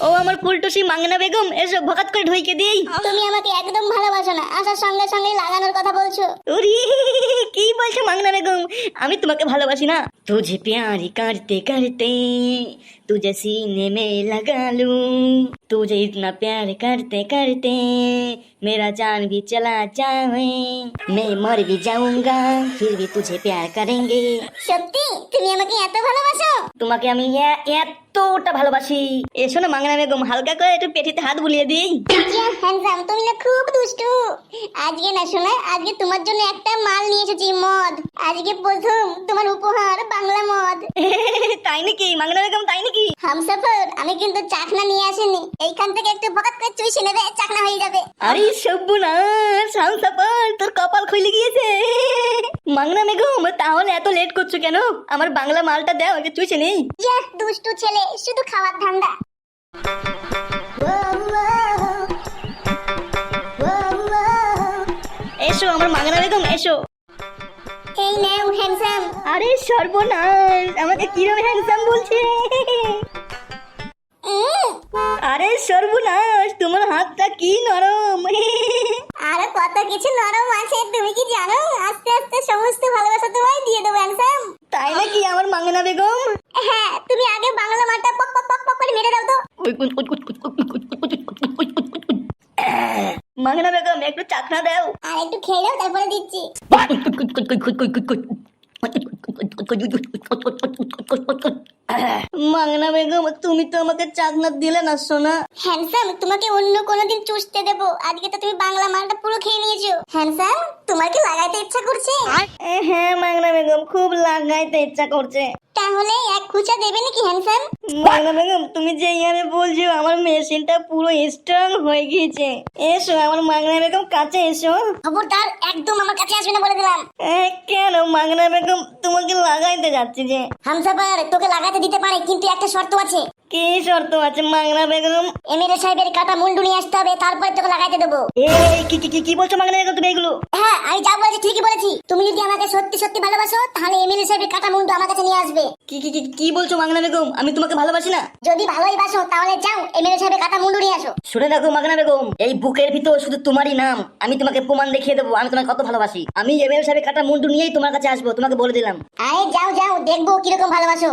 ও আমার ফুলটুসি মাংনা বেগম, এসো ভকাত করে ঢুইকে দিই। তুমি আমাকে একদম ভালোবাসো না, আসার সঙ্গে সঙ্গে লাগানোর কথা বলছো। ওরে কি বলছো মাংনা বেগম, আমি তোমাকে ভালোবাসি না? তুঝে প্যারি করতে করতে तुझे सीने में लगा लूं, तुझे इतना प्यार करते करते मेरा जान भी चला जाए, मैं मर भी जाऊंगा फिर भी तुझे प्यार करेंगे। সত্যি তুমি আমাকে এত ভালোবাসো? তোমাকে আমি এতটা ভালোবাসি। এসো না মাংনা বেগম, হালকা করে একটু পেটিতে হাত বুলিয়ে দিই। হ্যান্ডসাম, তুমি না খুব দুষ্টু। আজকে না শোনা, আজকে তোমার জন্য একটা মাল নিয়ে এসেছি, মদ। আজকে প্রথম তোমার উপহার বাংলা মদ। তাই নাকি মাংনা বেগম, তাই নাকি? হামসাফার, আমি কিন্তু চাকনা নিয়ে আসিনি। এইখান থেকে একটু বকাত করে চুষে নেবে, চাকনা হয়ে যাবে। আরে সর্বনাশ, হামসাফার তোর কপাল খুলে গিয়েছে। মাংনা বেগম তাহলে এত লেট করছো কেন? আমার বাংলা মালটা দাও, একটু চুষে নেই। ইয়া দুষ্টু ছেলে, শুধু খাওয়ার ধান্দা। এসো আমার মাংনা বেগম, এসো। এই নাও হ্যান্ডসাম। আরে সর্বনাশ, আমাকে কিরম হ্যান্ডসাম বলছে। আরে সর্বনাশ, তোমার হাতটা কি নরম। আরো কত কিছু নরম আছে, তুমি কি জানো? আস্তে আস্তে সমস্ত ভালোবাসা তোমায় দিয়ে দেবো হ্যান্ডসাম। তাই নাকি আমার মাংনা বেগম? হ্যাঁ, তুমি আগে বাংলা মালটা পক পক পক পক করে মেরে দাও তো। মাংনা বেগম একটু চাকনা দাও। আর একটু খেয়ে দাও, তারপরে দিচ্ছি। মাংনা বেগম তুমি তো আমাকে চাকনা দিলে না সোনা। হ্যান্ডসাম, তোমাকে অন্য কোনোদিন চুষতে দেবো, আজকে তো তুমি বাংলা মালটা পুরো খেয়ে নিয়েছো। হ্যান্ডসাম, তোমার কি লাগাইতে ইচ্ছা করছে? হ্যাঁ মাংনা বেগম, খুব লাগাইতে ইচ্ছা করছে। তাহলে এক খুঁচা দেবে নাকি হ্যান্ডসাম? মাংনা বেগম তুমি যে ইয়ারে বলছো, আমার মেশিনটা পুরো স্ট্রং হয়ে গিয়েছে। এসো আমার মাংনা বেগম, কাছে এসো। খবরদার, একদম আমার কাছে আসবে না বলে দিলাম। কেন মাংনা বেগম, তোমাকে লাগাইতে যাচ্ছি যে। হামসাফার, তোকে লাগাতে দিতে পারে, কিন্তু একটা শর্ত আছে। কি শর্ত আছে মাংনা বেগম? এমএলএ সাহেবের কাটা মুন্ডু নিয়ে আসতে হবে, তারপরে তোকে লাগাইতে দেবো। এই কি কি কি বলছো মাংনা বেগম তুমি এগুলো? হ্যাঁ, আমি যা বলেছি ঠিকই বলেছি। তুমি যদি আমাকে সত্যি সত্যি ভালোবাসো, তাহলে এমএলএ সাহেবের কাটা মুন্ডু আমার কাছে নিয়ে আসবে। কি কি কি বলছো মাংনা বেগম? আমি তোমাকে ভালোবাসি না। যদি ভালোই বাসো, তাহলে যাও এমএলএ সাহেবের কাটা মুন্ডু নিয়ে আসো। শুনে রাখো মাংনা বেগম, এই বুকের ভিতর শুধু তোমারই নাম। আমি তোমাকে প্রমাণ দেখিয়ে দেবো আমি তোমাকে কত ভালোবাসি। আমি এমএল সাহেবের কাটা মুন্ডু নিয়েই তোমার কাছে আসবো, তোমাকে বলে দিলাম। আরে যাও যাও, দেখবো কিরকম ভালোবাসো।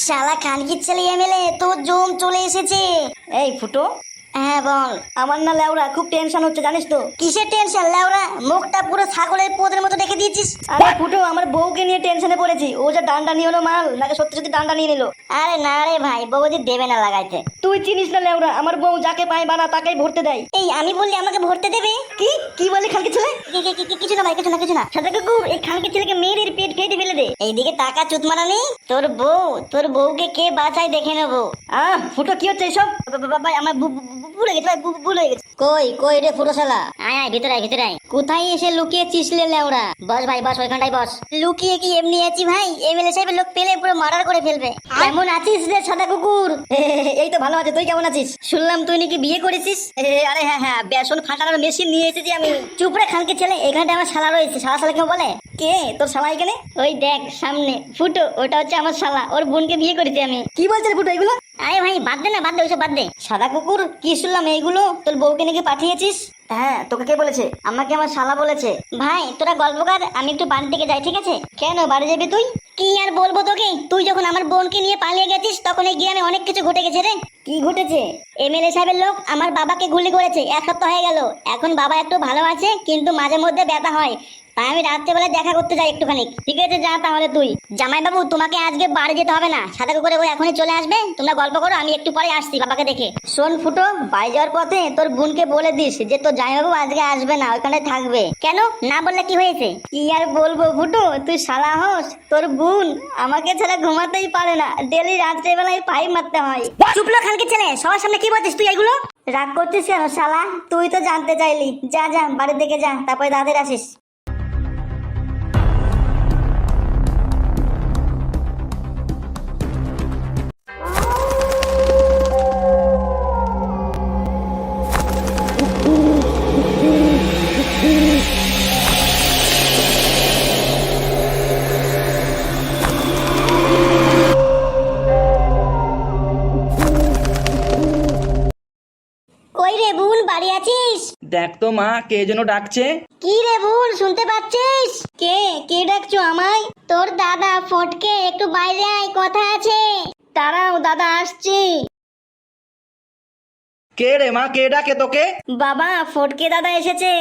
শালা খানকির ছেলে এমএলএ, তোর জম চলে এসেছে। এই ফুটো। হ্যাঁ বল। আমার না লেওরা খুব টেনশন হচ্ছে জানিস তো। কিসের টেনশন লেওরা? মুখটা পুরো ছাগলের পোদের মতো দেখে দিয়েছিস। আরে ফুটো, আমার বউকে নিয়ে টেনশনে পড়েছি। ও যে ডান্ডা নিয়ে হলো মাল, নাকি সত্যি সত্যি ডান্ডা নিয়ে নিল। আরে না রে ভাই, বৌদি দেবে না লাগাইতে। তুই চিনিস না লেওরা, আমার বউ যাকে পায় বানা তাকেই ভরতে দেয়। এই আমি বললি আমাকে ভরতে দেবে? কি কি বলি খানকি ছেলে? কিছু না ভাই, কিছু না কিছু না। সাদা কুকুর, এই খানকি ছেলেকে মেয়ের পেট কেটে ফেলে দে। এইদিকে টাকা চুত মারানি। তোর বউকে কে বাঁচায় দেখে নেবো। ফুটো কি হচ্ছে এসব? ভাই আমার ভুলে গেছে, ভাই ভুল হয়ে গেছে। কই রে ফুটোশালা, আয় আয় ভিতরে আয় ভিতরে আয়। কোথায় এসে লুকিয়েছিস লে লেওরা? বস ভাই বস, ওইখানটাই বস। লুকিয়ে কি এমনি আছি ভাই? এমএলএ সাহেবের লোক পেলে পুরো মার্ডার করে ফেলবে। কেমন আছিস রে সাদা কুকুর? এই তো ভালো আছে, তুই কেমন আছিস? শুনলাম তুই নাকি বিয়ে করেছিস। আরে হ্যাঁ, বেসন ফাটানোর মেশিন নিয়ে এসেছি আমি। চুপ রে খানকে ছেলে, এখানটা আমার শালা রয়েছে। শালা কেউ বলে? কে তোর শালা এখানে? ওই দেখ সামনে ফুটো, ওটা হচ্ছে আমার শালা। ওর বোনকে বিয়ে করেছি আমি। কি বলছিস ফুটো এগুলো? আরে ভাই বাদ দে না, বাদ দে ওইসব বাদ দে। সাদা কুকুর, কি শুনলাম এইগুলো? তোর বউকে নাকি পাঠিয়েছিস? হ্যাঁ, তোকে কে বলেছে? আমাকে আমার শালা বলেছে। ভাই তোরা গল্প কর, আমি একটু বাড়ির দিকে যাই, ঠিক আছে? কেন বাড়ি যাবি তুই? কি আর বলবো তোকে, তুই যখন আমার বোনকে নিয়ে পালিয়ে গেছিস, তখন এই গ্রামে অনেক কিছু ঘটে গেছে রে। কি ঘটেছে? এমএলএ সাহেবের লোক আমার বাবাকে গুলি করেছে, 1 সপ্তাহ হয়ে গেল। এখন বাবা একটু ভালো আছে, কিন্তু মাঝে মধ্যে ব্যথা হয়। তাই আমি রাত্রেবেলা দেখা করতে যাই একটুখানি। ঠিক আছে যা তাহলে তুই। জামাই বাবু, তোমাকে আজকে বাড়ি যেতে হবে না। সাদা কুকুরে ও এখনই চলে আসবে, তোমরা গল্প করো, আমি একটু পরে আসছি বাবাকে দেখে। শোন ফুটো, বাড়ি যাওয়ার পথে তোর বোনকে বলে দিস যে তোর জামাইবাবু আজকে আসবে না, ওখানে থাকবে। কেন না বললে কি হয়েছে? কি আর বলবো ফুটো, তুই শালা হোস। তোর বোন আমাকে ছাড়া ঘুমাতেই পারে না, ডেলি রাত্রেবেলায় পাইপ মারতে হয়। চুপলো খানকে ছেলে, সবার সামনে কি বলছিস তুই এগুলো? রাগ করছিস কেন শালা? তুই তো জানতে চাইলি। যা যা বাড়ির দিকে যা, তারপরে দাদের আসিস। দেখ তো মা, কে যেন ডাকছে। কি রে ভুল, শুনতে পাচ্ছিস? কে কে ডাকছো আমায়? তোর দাদা ফটকে, একটু বাইরে আয়, কথা আছে। দাঁড়াও দাদা, আসছি। কে রে মা, কে ডাকে তোকে? বাবা, ফটকে দাদা এসেছে।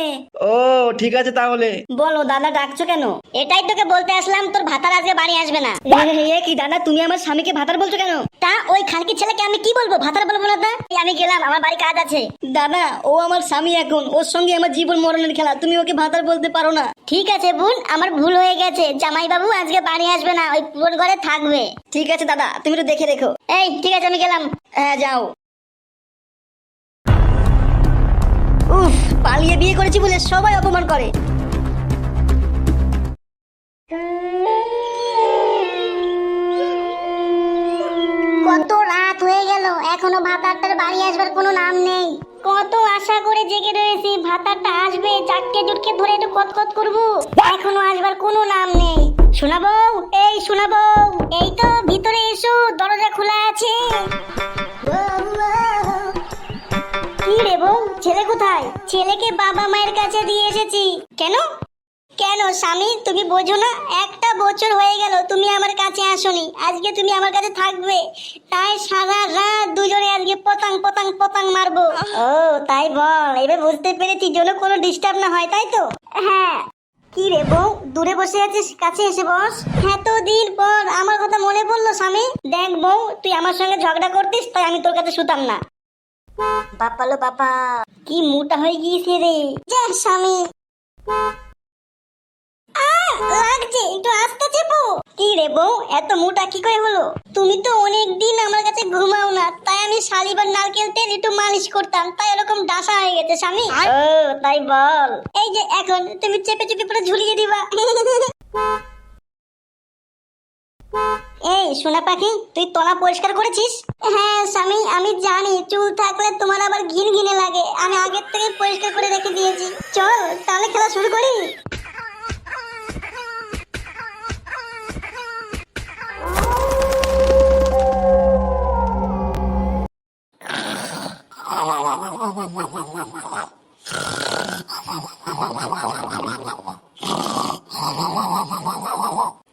ও ঠিক আছে তাহলে। বলো দাদা, ডাকছো কেন? এটাই তোকে বলতে আসলাম, তোর ভাতার আজকে বাড়ি আসবে না। এ কি দাদা, তুমি আমার স্বামীকে ভাতার বলছো কেন? তা ওই খানকি ছেলেকে আমি কি বলবো, ভাতার বলবো না? তা এই আমি গেলাম, আমার বাড়ি কাজ আছে। দাদা, ও আমার স্বামী, এখন ওর সঙ্গে আমার জীবন মরণের খেলা, তুমি ওকে ভাতার বলতে পারো না। ঠিক আছে বোন, আমার ভুল হয়ে গেছে। জামাই বাবু আজকে বাড়ি আসবে না, ওই পুরোর ঘরে থাকবে। ঠিক আছে দাদা, তুমি একটু দেখে রেখো। এই ঠিক আছে, আমি গেলাম। হ্যাঁ যাও। উফ, পালিয়ে বিয়ে করেছি বলে সবাই অপমান করে। কত রাত হয়ে গেল, এখনো ভাতারটার বাড়ি আসবার কোনো নাম নেই। কত আশা করে জেগে রয়েছি, ভাতারটা আসবে, চাটকে জুটকে ধরে একটু কতকত করবো, এখনো আসবার কোনো নাম নেই। শোনাবো, এই শোনাবো, এই তো ভিতরে এসো, দরজা খোলা আছে। কি রে বউ, ছেলে কোথায়? ছেলেকে বাবা মায়ের কাছে দিয়ে এসেছি। কেন কেন স্বামী, তুমি বোঝো না? একটা বছর হয়ে গেল তুমি আমার কাছে আসোনি, আজকে তুমি আমার কাছে থাকবে, তাই সারা রাত দুজনে আজকে পতাং পতাং পতাং মারবো। ও তাই বল, এবার বুঝতে পেরেছি, যেন কোনো ডিস্টার্ব না হয়, তাই তো? হ্যাঁ। কি রে বউ, দূরে বসে আছিস, কাছে এসে বস। এতদিন পর আমার কথা মনে পড়লো স্বামী। দেখ বউ, তুই আমার সঙ্গে ঝগড়া করতিস, তাই আমি তোর কাছে শুতাম না। বাপালো বাবা, কি মোটা হয়ে গিয়েছে রে। যা স্বামী, লাগছে, একটু আস্তে চেপো। কি রে বউ, এত মোটা কি করে হলো? তুমি তো অনেক দিন আমার কাছে ঘুমাও না, তাই আমি শালিবার নারকেল তেল একটু মালিশ করতাম, তাই এরকম ডাসা হয়ে গেছে স্বামী। ও তাই বল। এই যে এখন তুমি চেপে চেপে পুরো ঝুলিয়ে দিবা। এই সোনা পাখি, তুই তলা পরিষ্কার করেছিস? হ্যাঁ স্বামী, আমি জানি চুল থাকলে তোমার আবার ঘিন ঘিনে লাগে, আমি আগের থেকে পরিষ্কার করে রেখে দিয়েছি। চল তাহলে খেলা শুরু করি।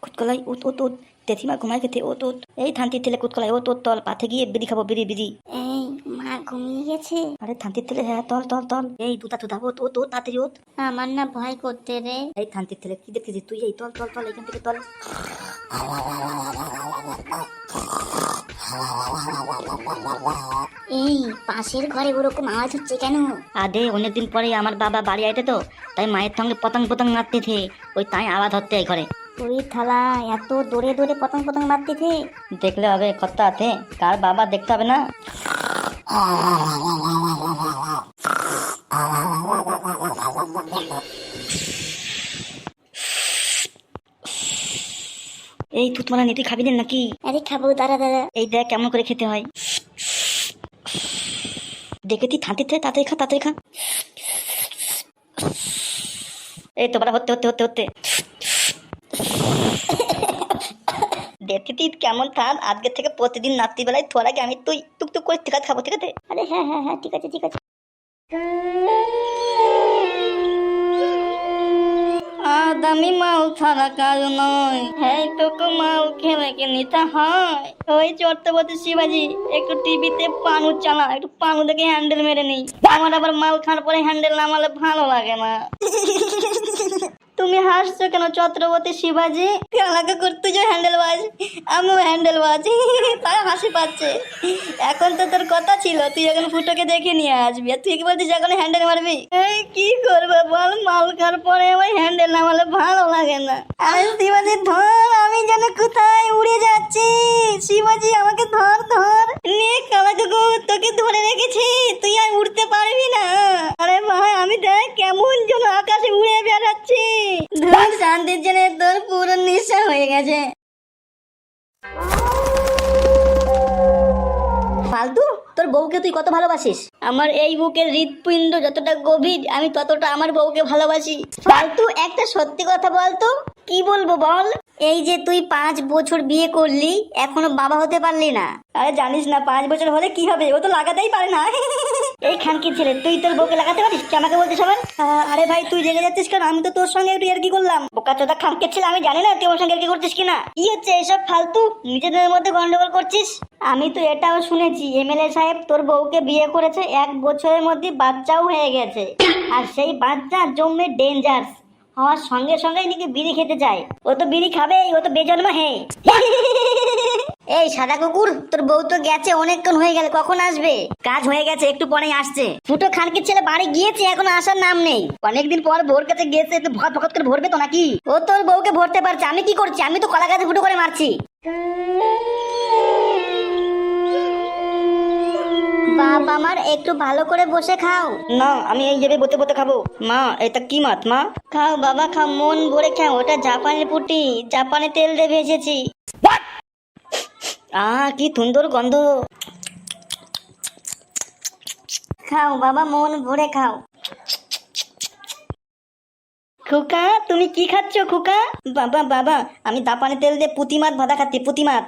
কুতকলাই উত উত উত, তেথিমা ঘুমায় খেতে উত উত। এই থানতির তেলে কুতকলাই উত উত, তল পাথে গিয়ে বিড়ি খাবো, বিড়ি বিড়ি। এই মা ঘুমিয়ে গেছে? আরে থানতির তেলে, হ্যাঁ তল তল তল। এই দুটা তুদা উত উত উত, তাড়াতাড়ি উত। আমার না ভয় করতে রে। এই থানতির তেলে কি দেখতেছিস তুই? এই তল তল তল, এখান থেকে তল। এই পাশের ঘরে ওরকম আওয়াজ হচ্ছে কেন? আদে অনেকদিন পরে আমার বাবা বাড়ি আইতে তো, তাই মায়ের সঙ্গে পতং পতং মারতেছে, ওই তাই আওয়াজ হচ্ছে এই ঘরে। ওই থালা, এত দৌড়ে দৌড়ে পতং পতং মারতেছে। দেখলে হবে, কর্তা আছে, কার বাবা দেখতে হবে না। এই তুই তোমার নীতি খাবি না নাকি? আরে খাবো, দাঁড়া দাঁড়া। এই দেখ কেমন করে খেতে হয়। দেখে তুই থানতির থেকে তাড়াতাড়ি খা, তাড়াতাড়ি খা। এই তো বড় হতে হতে হতে হতে দেখি তুই কেমন থাক, আজকে থেকে প্রতিদিন রাত্রিবেলায় তোর আগে আমি তুই টুকটুক করে ঠিক আছে খাবো, ঠিক আছে? আরে হ্যাঁ হ্যাঁ হ্যাঁ, ঠিক আছে ঠিক আছে। দামি মাল ছাড়া কাজ নয়, হ্যাঁ তোকে মাল খেলে কি নিতে হয়? ওই ছত্রপতি শিবাজি একটু টিভিতে পানু চালা, একটু পানু দেখে হ্যান্ডেল মেরে নেই। আমার আবার মাল খাওয়ার পরে হ্যান্ডেল নামালে ভালো লাগে না। তুমি হাসছো কেন ছত্রপতি শিবাজি? আমাকে করতে যে হ্যান্ডেল বাজ, আমিও হ্যান্ডেল বাজ, তাই হাসি পাচ্ছে। এখন তো তোর কথা ছিল তুই এখন ফুটোকে দেখে নিয়ে আসবি, আর তুই কি বলছিস এখন হ্যান্ডেল মারবি? এই কি করবে বল, মাল খাওয়ার পরে আমার হ্যান্ডেল নামালে ভালো লাগে না। আরে শিবাজি ধর, আমি যেন কোথায় উড়ে যাচ্ছি। শিবাজি আমাকে ধর ধর, নে কালা কুকুর, তোকে ধরে রেখেছি, তুই আর উড়তে পারবি না। আরে ভাই আমি দেখ কেমন যেন আকাশে উড়ে বেড়াচ্ছি। ধর শান্তির জন্য তোর পুরো নেশা হয়ে গেছে। ফালতু, তোর বউকে তুই কত ভালোবাসিস? আমার এই বুকের হৃৎপিণ্ড যতটা গভীর, আমি ততটা আমার বউকে ভালোবাসি। ফালতু, একটা সত্যি কথা বলতো। কি বলবো বল? এই যে তুই 5 বছর বিয়ে করলি, এখনো বাবা হতে পারলি না। আরে জানিস না 5 বছর হলে কি হবে, ও তো লাগাতেই পারে না। এই খানকি ছেলে, তুই তোর বউকে লাগাতে পারিস? কি আমাকে বলছিস আবার? আরে ভাই তুই রেগে যাচ্ছিস কেন? আমি তো তোর সঙ্গে একটু ইয়ার্কি করলাম। বোকা চোদা খানকি ছেলে, আমি জানি না তুই ওর সঙ্গে ইয়ার্কি করছিস কিনা। কি হচ্ছে এসব ফালতু? নিজেদের মধ্যে গন্ডগোল করছিস। আমি তো এটাও শুনেছি এমএলএ সাহেব তোর বউকে বিয়ে করেছে, 1 বছরের মধ্যে বাচ্চাও হয়ে গেছে। আর সেই বাচ্চা জন্মে ডেঞ্জার হওয়ার সঙ্গে সঙ্গেই নাকি বিড়ি খেতে চায়। ও তো বিড়ি খাবে, ও তো বেজন্মা হে। এই সাদা কুকুর, তোর বউ তো গেছে অনেকক্ষণ হয়ে গেল, কখন আসবে? কাজ হয়ে গেছে, একটু পরেই আসছে। ফুটো খানকির ছেলে বাড়ি গিয়েছে, এখন আসার নাম নেই। অনেকদিন পর ভোর কাছে গিয়েছে, তো ভকত ভকত করে ভরবে তো নাকি? ও তোর বউকে ভরতে পারছে, আমি কি করছি? আমি তো কলা গাছে ফুটো করে মারছি। বাবা আমার, একটু ভালো করে বসে খাও। না, আমি এই যাবে বতে বতে খাবো। মা, এটা কি মাছ মা? খাও বাবা খাও, মন ভরে খাও। ওটা জাপানের পুটি, জাপানে তেল দিয়ে ভেজেছি। কি সুন্দর গন্ধ। খাও বাবা, মন ভরে খাও। খুকা, তুমি কি খাচ্ছ খুকা? বাবা বাবা, আমি জাপানি তেল দিয়ে পুঁটি মাছ ভাজা খাচ্ছি, পুঁটি মাছ।